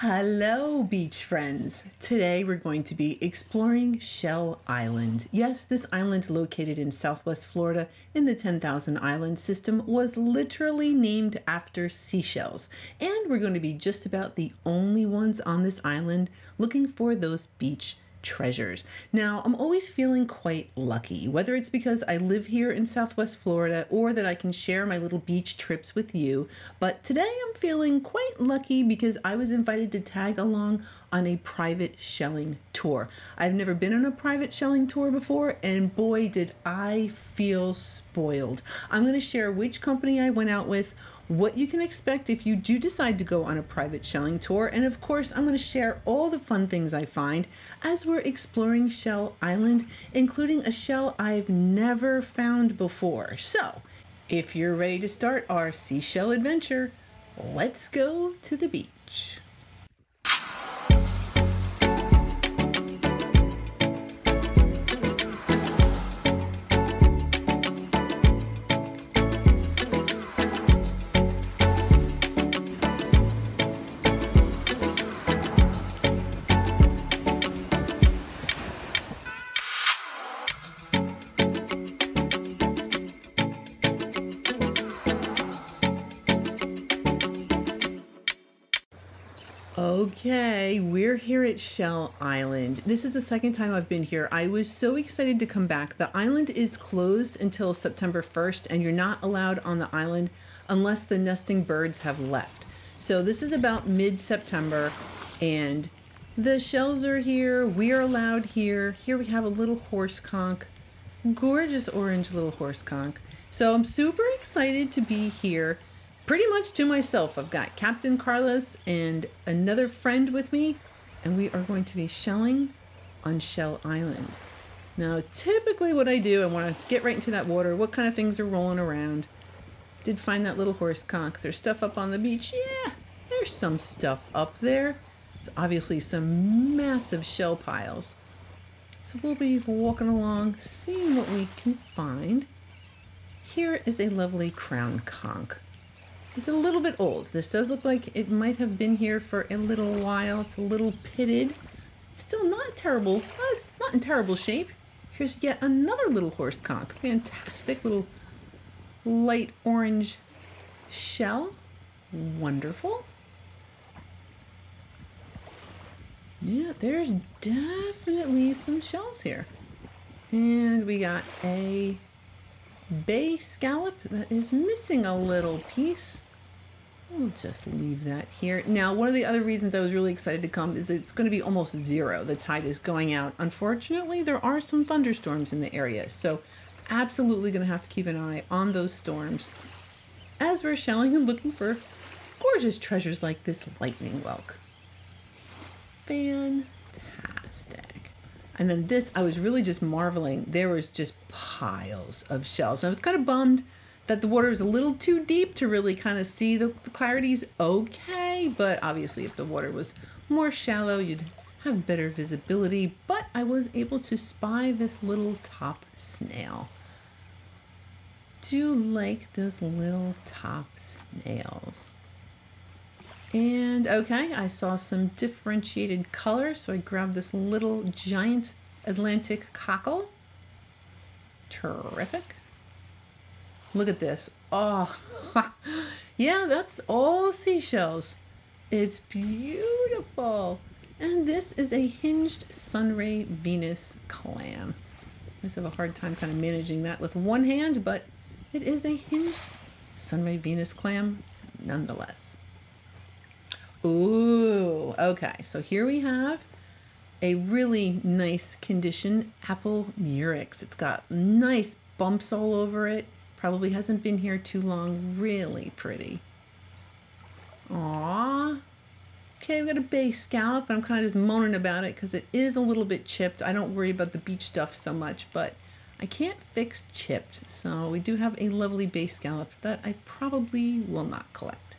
Hello, beach friends. Today we're going to be exploring Shell Island. Yes, this island located in southwest Florida in the 10,000 island system was literally named after seashells. And we're going to be just about the only ones on this island looking for those beach treasures. Now, I'm always feeling quite lucky, whether it's because I live here in Southwest Florida or that I can share my little beach trips with you. But today I'm feeling quite lucky because I was invited to tag along on a private shelling tour. I've never been on a private shelling tour before, and boy, did I feel spoiled. I'm going to share which company I went out with, what you can expect if you do decide to go on a private shelling tour, and of course I'm going to share all the fun things I find as we're exploring Shell Island, including a shell I've never found before. So if you're ready to start our seashell adventure, let's go to the beach. Okay, we're here at Shell Island. This is the second time I've been here. I was so excited to come back. The island is closed until September 1st, and you're not allowed on the island unless the nesting birds have left. So this is about mid-September, and the shells are here. We're allowed here. Here we have a little horse conch, gorgeous orange little horse conch. So I'm super excited to be here. Pretty much to myself. I've got Captain Carlos and another friend with me, and we are going to be shelling on Shell Island. Now, typically what I do, I want to get right into that water. What kind of things are rolling around? Did find that little horse conch. There's stuff up on the beach. Yeah, there's some stuff up there. It's obviously some massive shell piles. So we'll be walking along, seeing what we can find. Here is a lovely crown conch. It's a little bit old. This does look like it might have been here for a little while. It's a little pitted. It's still not terrible, not in terrible shape. Here's yet another little horse conch. Fantastic little light orange shell. Wonderful. Yeah, there's definitely some shells here. And we got a bay scallop that is missing a little piece. We'll just leave that here. Now, one of the other reasons I was really excited to come is that it's going to be almost zero. The tide is going out. Unfortunately, there are some thunderstorms in the area, so absolutely going to have to keep an eye on those storms as we're shelling and looking for gorgeous treasures like this lightning whelk. Fantastic. And then this, I was really just marveling. There was just piles of shells. And I was kind of bummed that the water is a little too deep to really kind of see the clarity's okay. But obviously if the water was more shallow, you'd have better visibility. But I was able to spy this little top snail. Do like those little top snails. And okay, I saw some differentiated colors, so I grabbed this little giant Atlantic cockle. Terrific. Look at this. Oh, yeah, that's all seashells. It's beautiful. And this is a hinged sunray Venus clam. I just have a hard time kind of managing that with one hand, but it is a hinged sunray Venus clam nonetheless. Ooh, okay, so here we have a really nice condition apple murex. It's got nice bumps all over it. Probably hasn't been here too long. Really pretty. Aww. Okay, we've got a bay scallop, and I'm kind of just moaning about it because it is a little bit chipped. I don't worry about the beach stuff so much, but I can't fix chipped. So we do have a lovely bay scallop that I probably will not collect.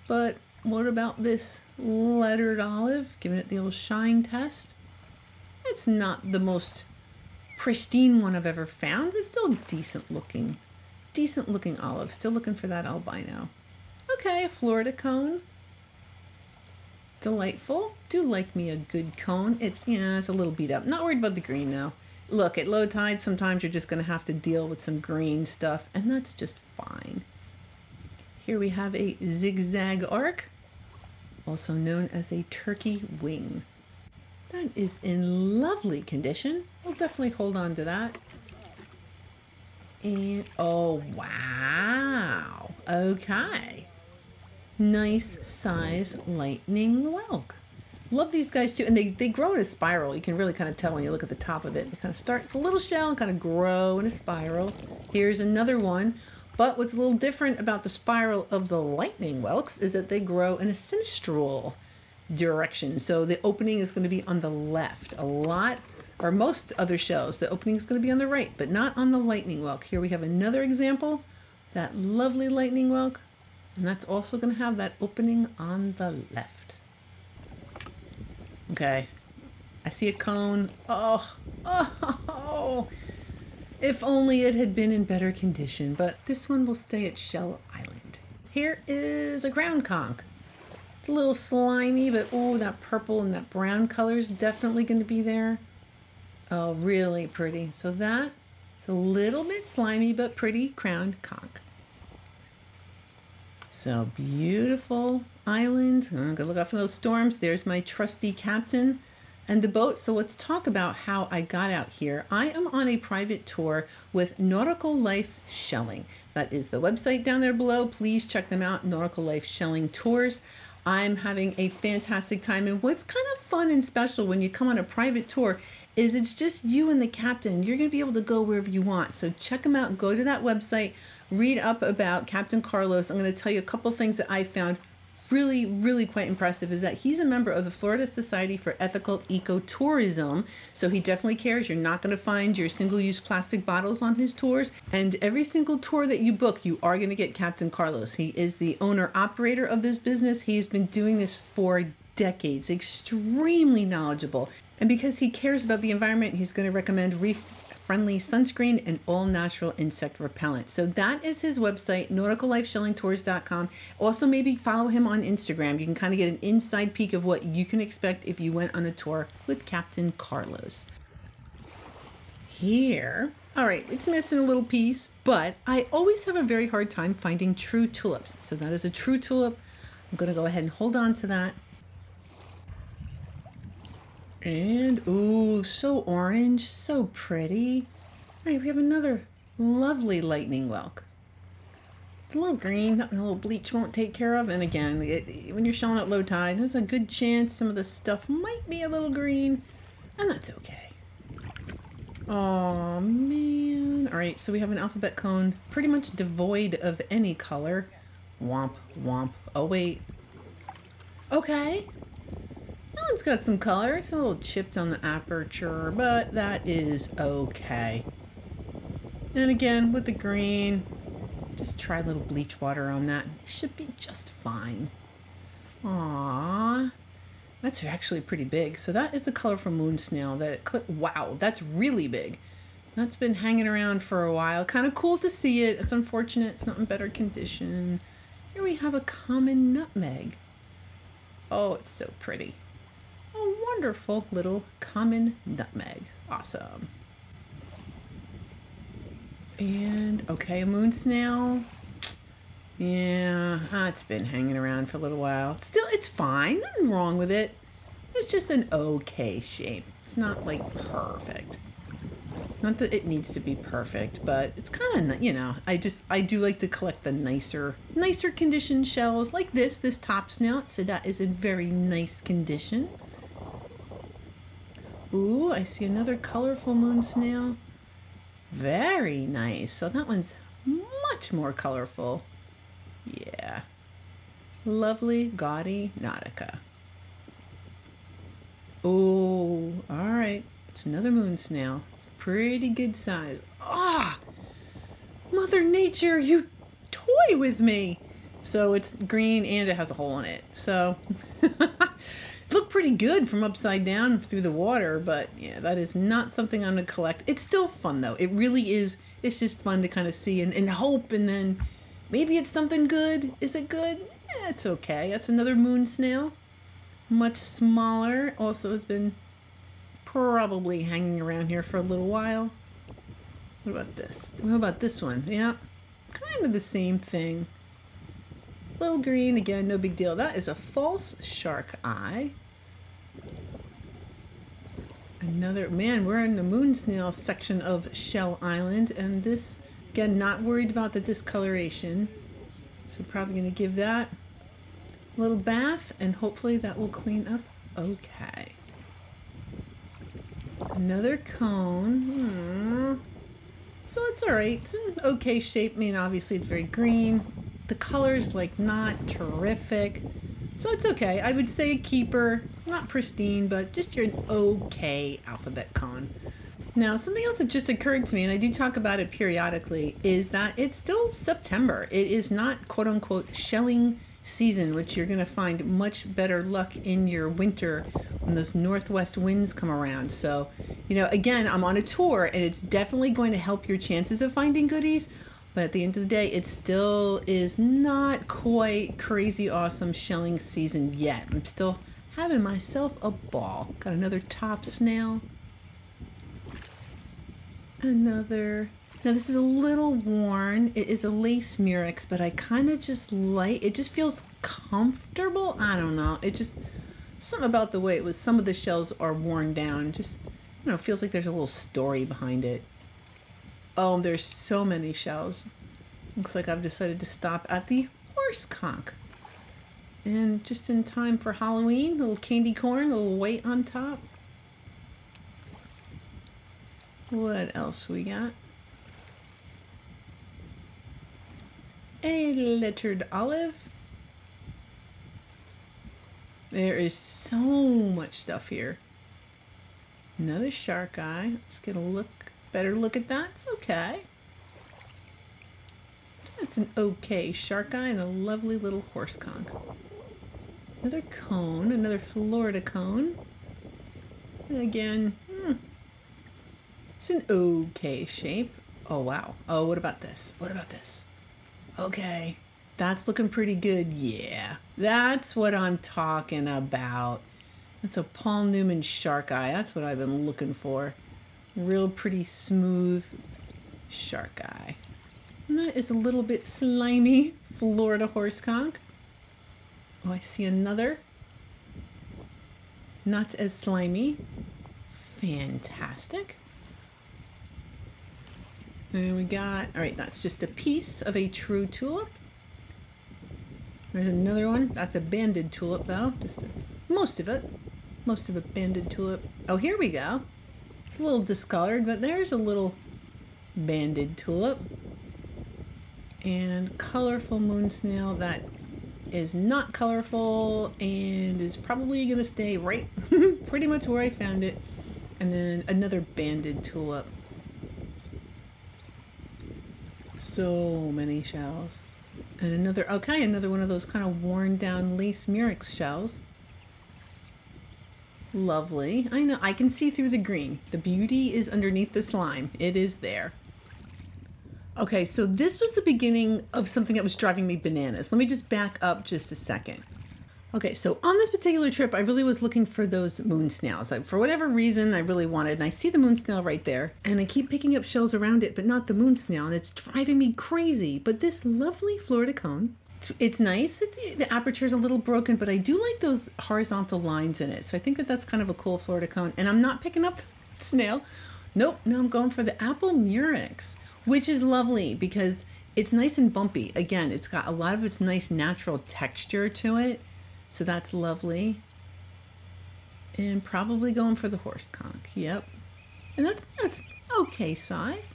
But what about this lettered olive? Giving it the old shine test. It's not the most pristine one I've ever found, but still decent looking olive. Still looking for that albino. Okay, a Florida cone. Delightful. Do like me a good cone. It's, yeah, it's a little beat up. Not worried about the green though. Look, at low tide, sometimes you're just going to have to deal with some green stuff, and that's just fine. Here we have a zigzag arc, also known as a turkey wing. That is in lovely condition. We'll definitely hold on to that. And, oh, wow. Okay. Nice size lightning whelk. Love these guys too. And they grow in a spiral. You can really kind of tell when you look at the top of it. They kind of start, it's a little shell and kind of grow in a spiral. Here's another one. But what's a little different about the spiral of the lightning whelks is that they grow in a sinistral direction. So the opening is going to be on the left. A lot, or most other shells, the opening is going to be on the right, but not on the lightning whelk. Here we have another example, that lovely lightning whelk, and that's also going to have that opening on the left. Okay, I see a cone. Oh, if only it had been in better condition, but this one will stay at Shell Island. Here is a ground conch. It's a little slimy, but oh, that purple and that brown color is definitely going to be there. Oh, really pretty. So that is a little bit slimy, but pretty crowned conch. So beautiful island. I'm gonna look out for those storms. There's my trusty captain and the boat. So let's talk about how I got out here. I am on a private tour with Nautical Life Shelling. That is the website down there below. Please check them out, Nautical Life Shelling Tours. I'm having a fantastic time, and what's kind of fun and special when you come on a private tour is it's just you and the captain. You're going to be able to go wherever you want. So check them out. Go to that website. Read up about Captain Carlos. I'm going to tell you a couple things that I found really, really quite impressive is that he's a member of the Florida Society for Ethical Ecotourism. So he definitely cares. You're not going to find your single-use plastic bottles on his tours. And every single tour that you book, you are going to get Captain Carlos. He is the owner-operator of this business. He's been doing this for decades, extremely knowledgeable. And because he cares about the environment, he's going to recommend reef-friendly sunscreen and all-natural insect repellent. So that is his website, nauticallifeshellingtours.com. Also, maybe follow him on Instagram. You can kind of get an inside peek of what you can expect if you went on a tour with Captain Carlos. Here, all right, it's missing a little piece, but I always have a very hard time finding true tulips. So that is a true tulip. I'm going to go ahead and hold on to that. And, ooh, so orange, so pretty. All right, we have another lovely lightning whelk. It's a little green, nothing a little bleach won't take care of. And again, when you're shelling at low tide, there's a good chance some of the stuff might be a little green, and that's okay. Oh, man. All right, so we have an alphabet cone, pretty much devoid of any color. Womp, womp. Oh, wait. Okay. That one's got some color. It's a little chipped on the aperture, but that is okay. And again, with the green, just try a little bleach water on that. It should be just fine. Aww. That's actually pretty big. So that is the colorful moon snail. Wow, that's really big. That's been hanging around for a while. Kind of cool to see it. It's unfortunate it's not in better condition. Here we have a common nutmeg. Oh, it's so pretty. A wonderful little common nutmeg. Awesome. And, okay, a moon snail. Yeah, it's been hanging around for a little while. Still, it's fine. Nothing wrong with it. It's just an okay shape. It's not, like, perfect. Not that it needs to be perfect, but it's kind of, you know, I do like to collect the nicer condition shells like this top snail. So that is in very nice condition. Ooh, I see another colorful moon snail. Very nice. So that one's much more colorful. Yeah. Lovely, gaudy Nautica. Oh, all right. It's another moon snail. It's pretty good size. Ah, Mother Nature, you toy with me. So it's green and it has a hole in it. So it looked pretty good from upside down through the water, but yeah, that is not something I'm gonna collect. It's still fun though. It really is. It's just fun to kind of see and hope, and then maybe it's something good. Is it good? Yeah, it's okay. That's another moon snail. much smaller, also has been probably hanging around here for a little while. What about this? What about this one? Yeah, kind of the same thing. Little green, again, no big deal. That is a false shark eye. Another, man, we're in the moon snail section of Shell Island, and this, again, not worried about the discoloration. So probably going to give that a little bath, and hopefully that will clean up okay. Another cone. So it's all right. It's in okay shape. I mean, obviously it's very green. The color's like not terrific. So it's okay. I would say a keeper. Not pristine, but just your okay alphabet cone. Now, something else that just occurred to me, and I do talk about it periodically, is that it's still September. It is not quote unquote shelling season, which you're going to find much better luck in your winter when those northwest winds come around. So, you know, again, I'm on a tour and it's definitely going to help your chances of finding goodies. But at the end of the day, it still is not quite crazy awesome shelling season yet. I'm still having myself a ball. Got another top snail. Another. Now this is a little worn. It is a lace murex, but I kind of just like, it just feels comfortable. I don't know. It just, something about the way it was, some of the shells are worn down. Just, you know, feels like there's a little story behind it. Oh, there's so many shells. Looks like I've decided to stop at the horse conch. And just in time for Halloween, a little candy corn, a little white on top. What else we got? A lettered olive. There is so much stuff here. Another shark eye. Let's get a better look at that. It's okay. That's an okay shark eye and a lovely little horse conch. Another cone, another Florida cone. And again, it's an okay shape. Oh, wow. Oh, what about this? What about this? Okay, that's looking pretty good. Yeah, that's what I'm talking about. That's a Paul Newman shark eye. That's what I've been looking for. Real pretty smooth shark eye. And that is a little bit slimy Florida horse conch. Oh, I see another. Not as slimy. Fantastic. And we got, all right, that's just a piece of a true tulip. There's another one. That's a banded tulip though. Most of it banded tulip. Oh, here we go. It's a little discolored, but there's a little banded tulip. And colorful moon snail that is not colorful and is probably gonna stay right pretty much where I found it. And then another banded tulip. So many shells. And another, okay, another one of those kind of worn down lace murex shells. Lovely. I know, I can see through the green. The beauty is underneath the slime. It is there. Okay, so this was the beginning of something that was driving me bananas. Let me just back up just a second. Okay, so on this particular trip, I really was looking for those moon snails. For whatever reason, I really wanted, and I see the moon snail right there, and I keep picking up shells around it, but not the moon snail, and it's driving me crazy. But this lovely Florida cone, it's nice. The aperture is a little broken, but I do like those horizontal lines in it. So I think that that's kind of a cool Florida cone, and I'm not picking up the snail. Nope, no, I'm going for the apple murex, which is lovely because it's nice and bumpy. Again, it's got a lot of its nice natural texture to it. So that's lovely. And probably going for the horse conch. Yep. And that's okay size.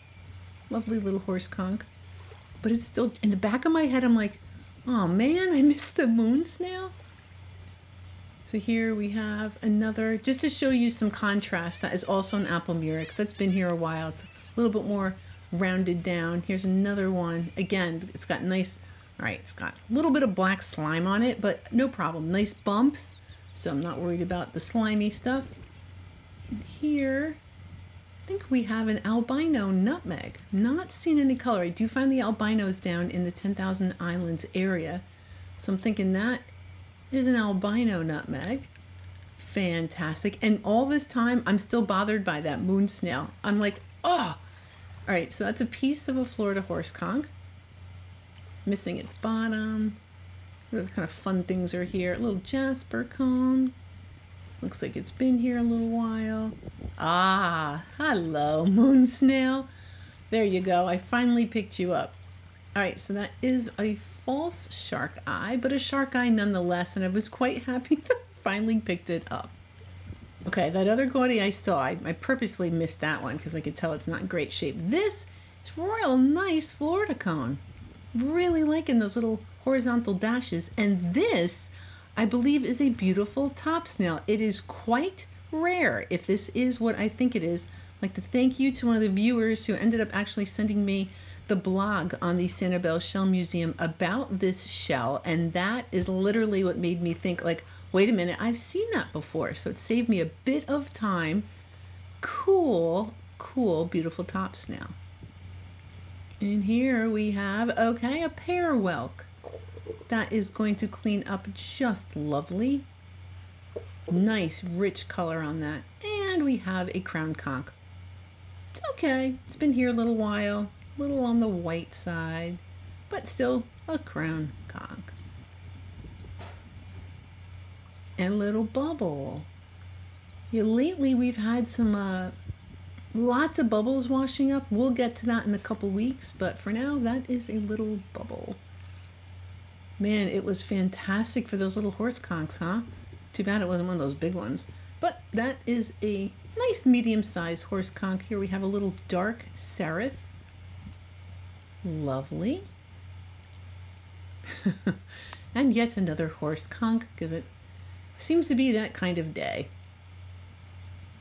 Lovely little horse conch. But it's still, in the back of my head, I'm like, oh man, I missed the moon snail. So here we have another, just to show you some contrast, that is also an apple murex. That's been here a while. It's a little bit more rounded down. Here's another one. Again, it's got nice, all right, it's got a little bit of black slime on it, but no problem. Nice bumps, so I'm not worried about the slimy stuff. And here, I think we have an albino nutmeg. Not seen any color. I do find the albinos down in the 10,000 Islands area, so I'm thinking that is an albino nutmeg. fantastic. And all this time, I'm still bothered by that moon snail. I'm like, oh. All right, so that's a piece of a Florida horse conch. Missing its bottom. Those kind of fun things are here. A little jasper cone. Looks like it's been here a little while. Ah, hello, moon snail. There you go. I finally picked you up. All right, so that is a false shark eye, but a shark eye nonetheless, and I was quite happy that I finally picked it up. Okay, that other gaudy I saw, I purposely missed that one because I could tell it's not in great shape. This is real nice Florida cone. Really liking those little horizontal dashes. And this, I believe, is a beautiful top snail. It is quite rare. If this is what I think it is, I'd like to thank you to one of the viewers who ended up actually sending me the blog on the Sanibel Shell Museum about this shell. And that is literally what made me think, like, wait a minute, I've seen that before. So it saved me a bit of time. Cool, cool, beautiful top snail. And here we have, okay, a pear whelk. That is going to clean up just lovely. Nice, rich color on that. And we have a crown conch. It's okay. It's been here a little while. A little on the white side, but still a crown conch. And a little bubble. Yeah, lately we've had some lots of bubbles washing up. We'll get to that in a couple weeks, but for now that is a little bubble. Man, it was fantastic for those little horse conchs, huh? Too bad it wasn't one of those big ones. But that is a nice medium-sized horse conch. Here we have a little dark seraph. Lovely. And yet another horse conch, because it seems to be that kind of day.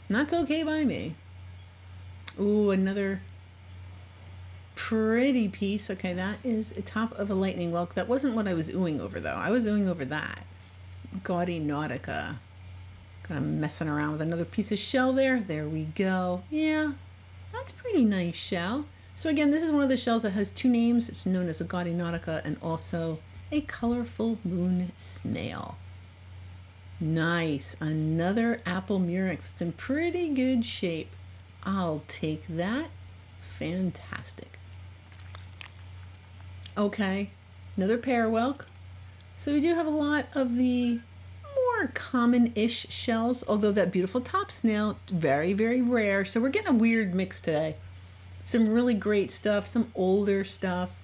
And that's okay by me. Ooh, another pretty piece. Okay, that is the top of a lightning whelk. That wasn't what I was oohing over, though. I was oohing over that. Gaudy Nautica. Kind of messing around with another piece of shell there. There we go. Yeah, that's pretty nice shell. So again, this is one of the shells that has two names. It's known as a Gaudy Nautica and also a colorful moon snail. Nice, another apple murex. It's in pretty good shape. I'll take that. Fantastic. Okay, another pear whelk. So we do have a lot of the more common-ish shells, although that beautiful top snail, very, very rare. So we're getting a weird mix today. Some really great stuff, some older stuff.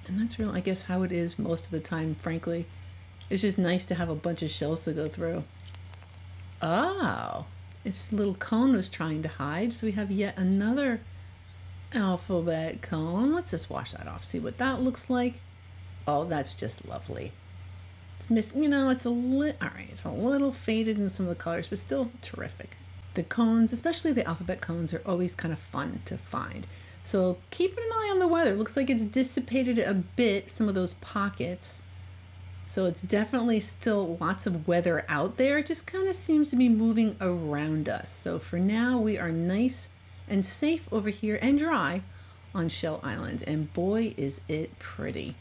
And that's real, I guess, how it is most of the time, frankly. It's just nice to have a bunch of shells to go through. Oh, its little cone was trying to hide. So we have yet another alphabet cone. Let's just wash that off, see what that looks like. Oh, that's just lovely. It's missing, you know, it's a little faded in some of the colors, but still terrific. The cones, especially the alphabet cones, are always kind of fun to find. So keep an eye on the weather. Looks like it's dissipated a bit, some of those pockets. So it's definitely still lots of weather out there. It just kind of seems to be moving around us. So for now, we are nice and safe over here and dry on Shell Island. And boy, is it pretty.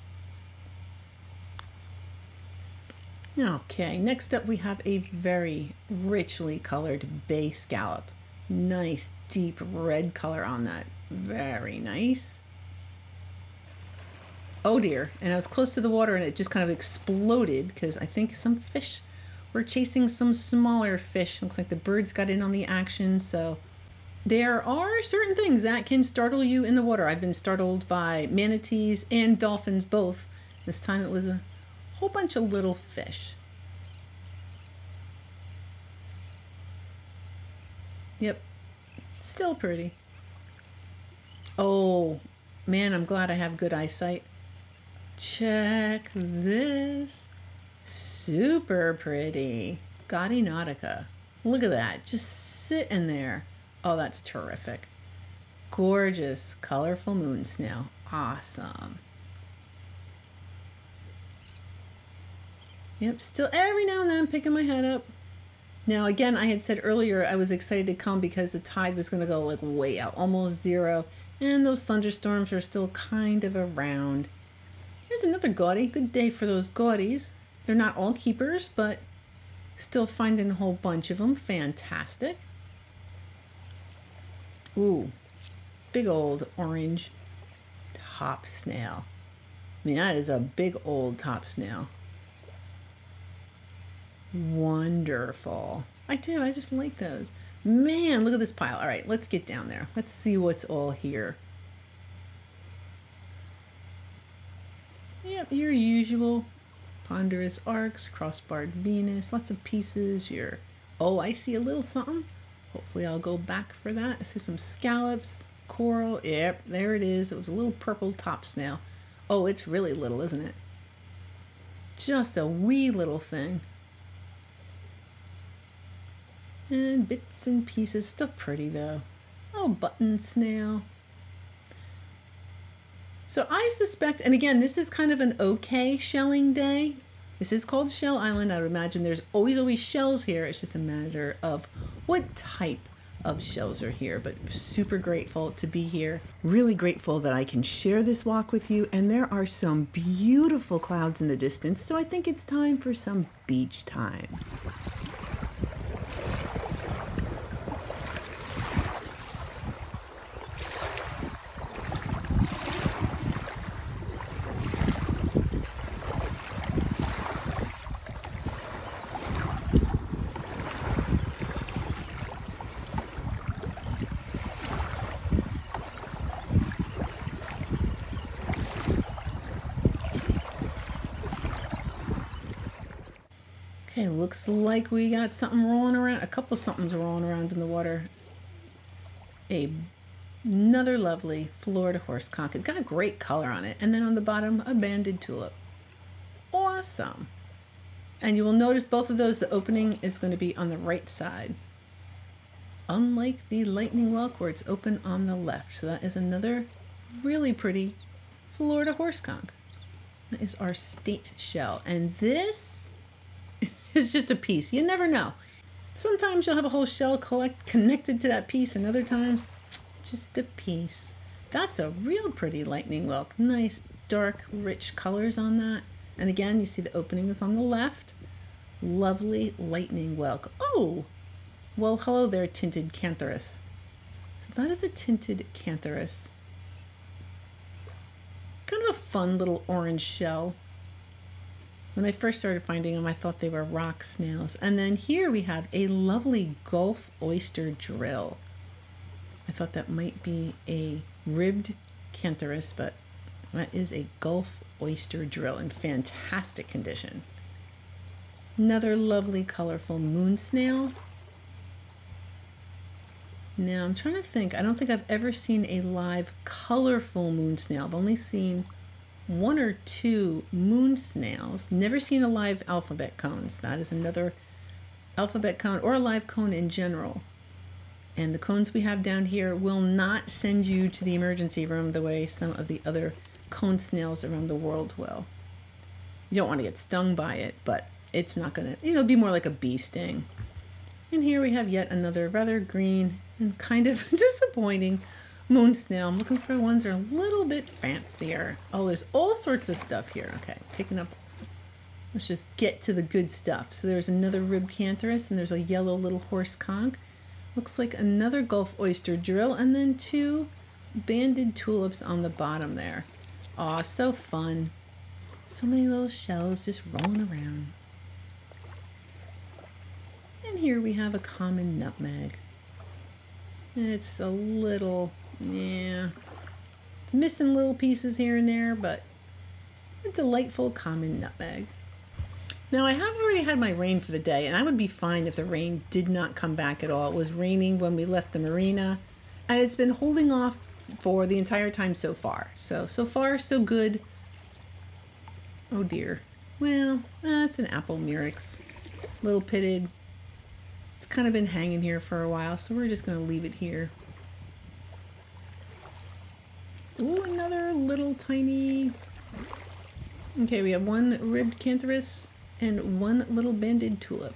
Okay, next up we have a very richly colored bay scallop. Nice deep red color on that. Very nice. Oh dear, and I was close to the water and it just kind of exploded because I think some fish were chasing some smaller fish. Looks like the birds got in on the action. So there are certain things that can startle you in the water. I've been startled by manatees and dolphins both. This time it was a whole bunch of little fish. Yep, still pretty. Oh man, I'm glad I have good eyesight. Check this. Super pretty. Gaudy Nautica. Look at that, just sitting there. Oh, that's terrific. Gorgeous, colorful moon snail. Awesome. Yep, still every now and then picking my head up. Now again, I had said earlier I was excited to come because the tide was going to go like way out, almost zero, and those thunderstorms are still kind of around. Here's another gaudy. Good day for those gaudies. They're not all keepers, but Still finding a whole bunch of them. Fantastic. Ooh, big old orange top snail. I mean, that is a big old top snail. Wonderful. I do. I just like those. Man, look at this pile. All right, let's get down there. Let's see what's all here. Yep, your usual ponderous arcs, crossbarred Venus, lots of pieces. Your, oh, I see a little something. Hopefully I'll go back for that. I see some scallops, coral. Yep, there it is. It was a little purple top snail. Oh, it's really little, isn't it? Just a wee little thing. And bits and pieces, still pretty though. Oh, button snail. So I suspect, and again, this is kind of an okay shelling day. This is called Shell Island. I would imagine there's always shells here. It's just a matter of what type of shells are here, but super grateful to be here. Really grateful that I can share this walk with you. And there are some beautiful clouds in the distance. So I think it's time for some beach time. Okay, looks like we got something rolling around, a couple somethings rolling around in the water. Another lovely Florida horse conch. It's got a great color on it. And then on the bottom, a banded tulip. Awesome. And you will notice both of those, the opening is going to be on the right side. Unlike the lightning whelk where it's open on the left. So that is another really pretty Florida horse conch. That is our state shell. And this is just a piece. You never know. Sometimes you'll have a whole shell connected to that piece, and other times just a piece. That's a real pretty lightning whelk. Nice dark rich colors on that. And again, you see the opening is on the left. Lovely lightning whelk. Oh, well, hello there, tinted cantharus. So that is a tinted cantharus. Kind of a fun little orange shell. When I first started finding them, I thought they were rock snails. And then here we have a lovely Gulf oyster drill. I thought that might be a ribbed cantharus, but that is a Gulf oyster drill in fantastic condition. Another lovely colorful moon snail. Now I'm trying to think. I don't think I've ever seen a live colorful moon snail. I've only seen one or two moon snails. Never seen a live alphabet cones. That is another alphabet cone or a live cone in general. And the cones we have down here will not send you to the emergency room the way some of the other cone snails around the world will. You don't want to get stung by it, but it's not going to, it'll be more like a bee sting. And here we have yet another rather green and kind of disappointing moon snail. I'm looking for ones that are a little bit fancier. Oh, there's all sorts of stuff here. Okay, picking up. Let's just get to the good stuff. So there's another ribbed cantharus, and there's a yellow little horse conch. Looks like another Gulf oyster drill, and then two banded tulips on the bottom there. Aw, so fun. So many little shells just rolling around. And here we have a common nutmeg. It's a little, yeah, missing little pieces here and there, but a delightful common nutmeg. Now I have already had my rain for the day, and I would be fine if the rain did not come back at all. It was raining when we left the marina, and it's been holding off for the entire time so far. So far, so good. Oh dear. Well, it's an apple murex. Little pitted. It's kind of been hanging here for a while, so we're just going to leave it here. Ooh, another little tiny... Okay, we have one ribbed cantharus and one little banded tulip.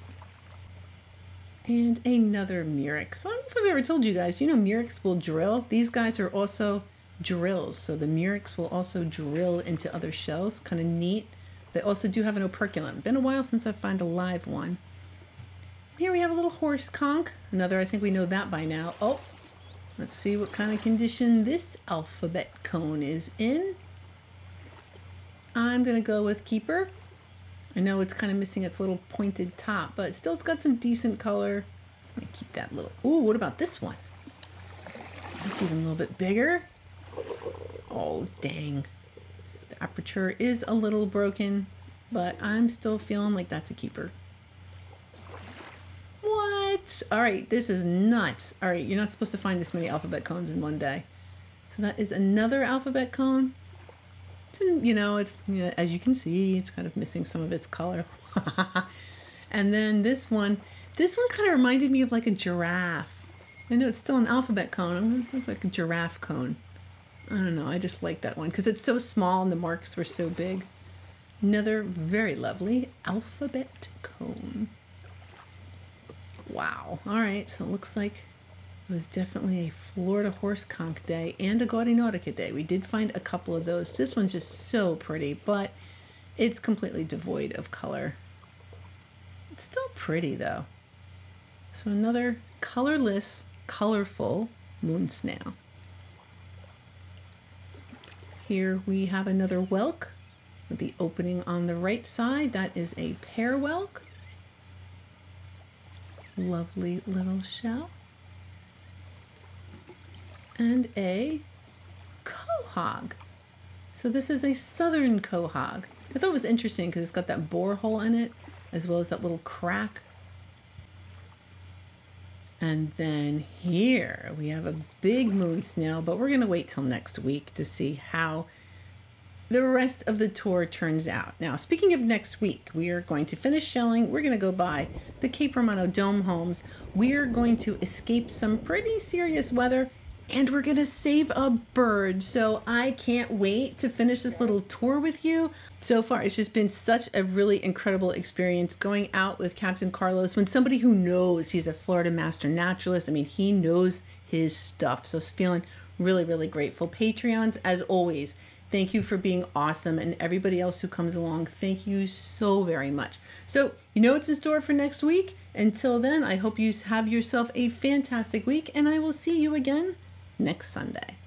And another murex. I don't know if I've ever told you guys, you know murex will drill. These guys are also drills, so the murex will also drill into other shells. Kind of neat. They also do have an operculum. Been a while since I found a live one. Here we have a little horse conch. Another, I think we know that by now. Oh, let's see what kind of condition this alphabet cone is in. I'm going to go with keeper. I know it's kind of missing its little pointed top, but still it's got some decent color. Let me keep that little... Ooh, what about this one? That's even a little bit bigger. Oh, dang. The aperture is a little broken, but I'm still feeling like that's a keeper. What? All right, this is nuts. All right, you're not supposed to find this many alphabet cones in one day. So that is another alphabet cone. It's in, it's, as you can see, it's kind of missing some of its color. And then this one kind of reminded me of like a giraffe. I know it's still an alphabet cone. It's like a giraffe cone. I don't know. I just like that one because it's so small and the marks were so big. Another very lovely alphabet cone. Wow. All right. So it looks like it was definitely a Florida horse conch day and a Gaudy Nautica day. We did find a couple of those. This one's just so pretty, but it's completely devoid of color. It's still pretty though. So another colorless, colorful moon snail. Here we have another whelk with the opening on the right side. That is a pear whelk. Lovely little shell. And a quahog. So this is a southern quahog. I thought it was interesting because it's got that bore hole in it as well as that little crack. And then here we have a big moon snail, but we're going to wait till next week to see how the rest of the tour turns out. Now, speaking of next week, we are going to finish shelling. We're going to go by the Cape Romano Dome homes. We are going to escape some pretty serious weather, and we're going to save a bird. So I can't wait to finish this little tour with you. So far, it's just been such a really incredible experience going out with Captain Carlos when somebody who knows he's a Florida master naturalist. I mean, he knows his stuff. So it's feeling really, really grateful. Patreons, as always, thank you for being awesome. And everybody else who comes along, thank you so very much. So you know what's in store for next week. Until then, I hope you have yourself a fantastic week, and I will see you again next Sunday.